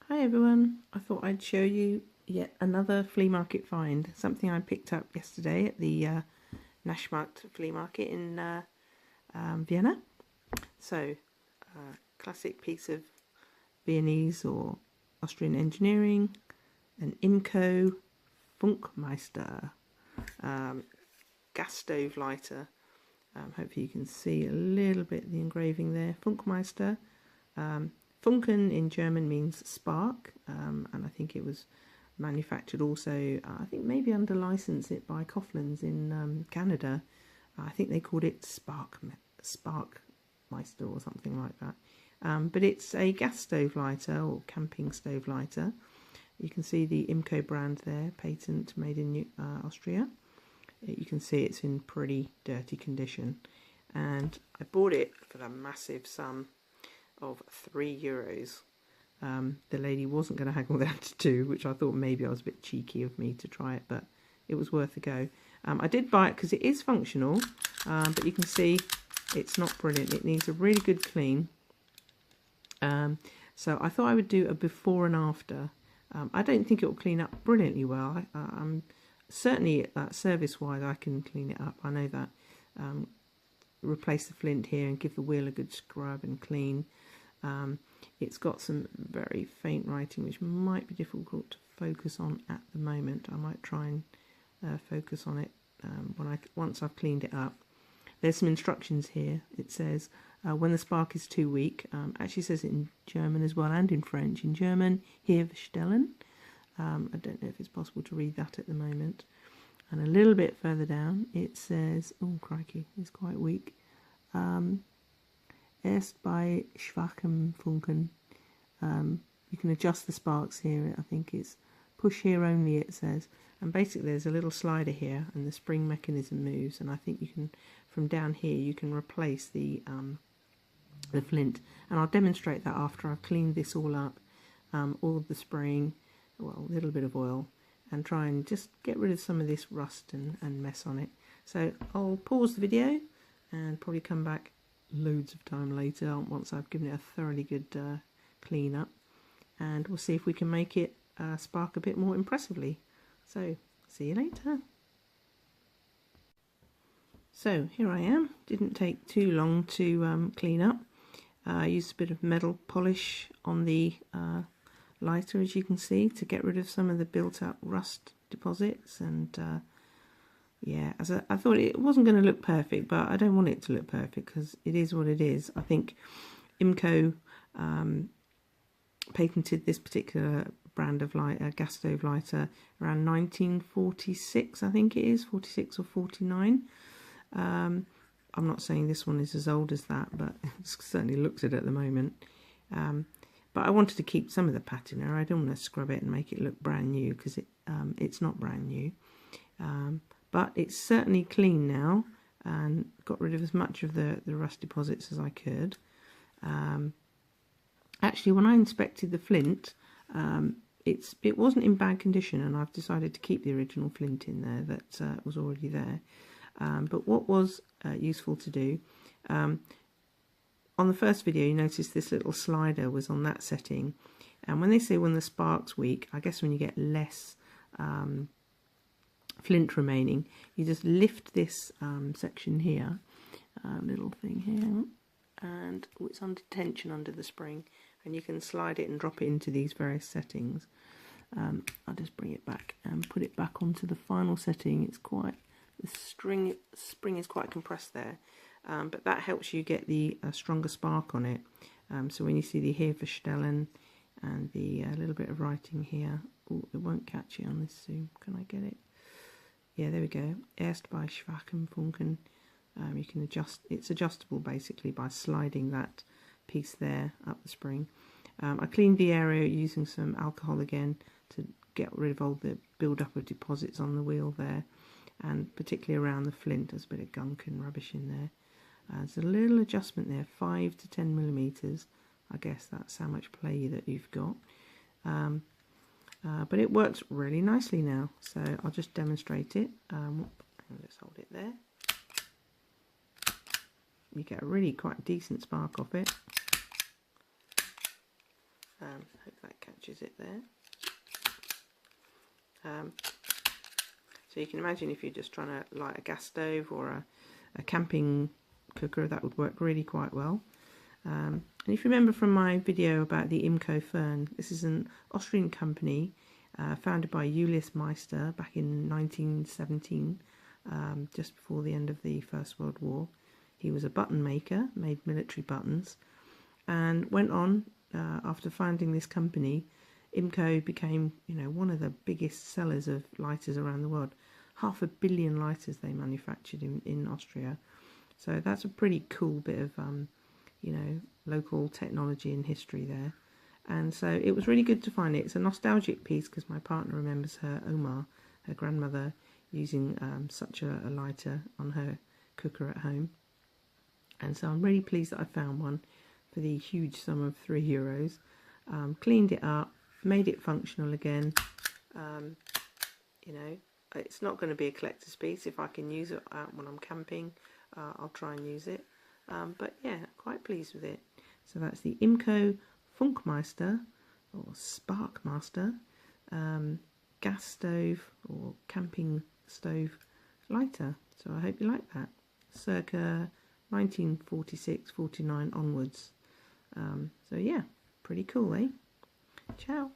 Hi everyone, I thought I'd show you yet another flea market find, something I picked up yesterday at the Naschmarkt flea market in Vienna. So, classic piece of Viennese or Austrian engineering, an IMCO Funkmeister gas stove lighter. Hopefully you can see a little bit of the engraving there. Funkmeister. Funken in German means spark, and I think it was manufactured also, I think maybe under license it by Coughlin's in Canada. I think they called it Sparkmeister or something like that. But it's a gas stove lighter or camping stove lighter. You can see the IMCO brand there, patent made in Austria. You can see it's in pretty dirty condition, and I bought it for the massive sum of €3. The lady wasn't going to haggle down to 2, which I thought maybe I was a bit cheeky of me to try it, but it was worth a go. I did buy it because it is functional, but you can see it's not brilliant. It needs a really good clean. So I thought I would do a before and after. I don't think it will clean up brilliantly well. I'm certainly service-wise I can clean it up. I know that. Replace the flint here and give the wheel a good scrub and clean. It's got some very faint writing which might be difficult to focus on at the moment. I might try and focus on it once I've cleaned it up. There's some instructions here. It says when the spark is too weak, actually says it in German as well and in French. In German, herstellen. I don't know if it's possible to read that at the moment. And a little bit further down it says, oh crikey, it's quite weak. Erst bei schwachem Funken. You can adjust the sparks here. I think it's push here only, it says. And basically there's a little slider here and the spring mechanism moves, and I think you can, from down here, you can replace the flint. And I'll demonstrate that after I've cleaned this all up, all of the spring, well, a little bit of oil, and try and just get rid of some of this rust and mess on it. So I'll pause the video and probably come back loads of time later once I've given it a thoroughly good clean up, and we'll see if we can make it spark a bit more impressively. So see you later. So here I am. Didn't take too long to clean up. I used a bit of metal polish on the lighter, as you can see, to get rid of some of the built-up rust deposits. And yeah, I thought it wasn't going to look perfect, but I don't want it to look perfect because it is what it is. I think IMCO patented this particular brand of gas stove lighter around 1946, I think it is, 46 or 49. I'm not saying this one is as old as that, but it certainly looks it at the moment. But I wanted to keep some of the patina. I don't want to scrub it and make it look brand new because it's not brand new. But it's certainly clean now and got rid of as much of the rust deposits as I could. Actually, when I inspected the flint, it wasn't in bad condition, and I've decided to keep the original flint in there that was already there. But what was useful to do, on the first video you noticed this little slider was on that setting, and when they say when the spark's weak, I guess when you get less flint remaining, you just lift this section here, little thing here, and it's under tension under the spring, and you can slide it and drop it into these various settings. I'll just bring it back and put it back onto the final setting. It's quite, the spring is quite compressed there, but that helps you get the stronger spark on it. So when you see the herstellen and the little bit of writing here, oh, it won't catch it on this zoom. Can I get it? Yeah, there we go. Erst bei schwachem Funken. You can adjust. It's adjustable basically by sliding that piece there up the spring. I cleaned the area using some alcohol again to get rid of all the build-up of deposits on the wheel there, and particularly around the flint. There's a bit of gunk and rubbish in there. There's a little adjustment there, 5 to 10 millimeters. I guess that's how much play that you've got. But it works really nicely now, so I'll just demonstrate it. Let's hold it there. You get a really quite decent spark off it. Hope that catches it there. So you can imagine if you're just trying to light a gas stove or a camping cooker, that would work really quite well. And if you remember from my video about the IMCO Fern, this is an Austrian company founded by Funkmeister back in 1917, just before the end of the First World War. He was a button maker, made military buttons, and went on, after founding this company, IMCO became, one of the biggest sellers of lighters around the world. 500 million lighters they manufactured in Austria. So that's a pretty cool bit of, local technology and history there. And so it was really good to find it. It's a nostalgic piece because my partner remembers her Oma, her grandmother, using such a lighter on her cooker at home. And so I'm really pleased that I found one for the huge sum of €3. Cleaned it up, made it functional again. It's not going to be a collector's piece. If I can use it out when I'm camping, I'll try and use it. But yeah, quite pleased with it. So that's the IMCO Funkmeister or Sparkmaster gas stove or camping stove lighter. So I hope you like that. Circa 1946-49 onwards. So yeah, pretty cool, eh? Ciao.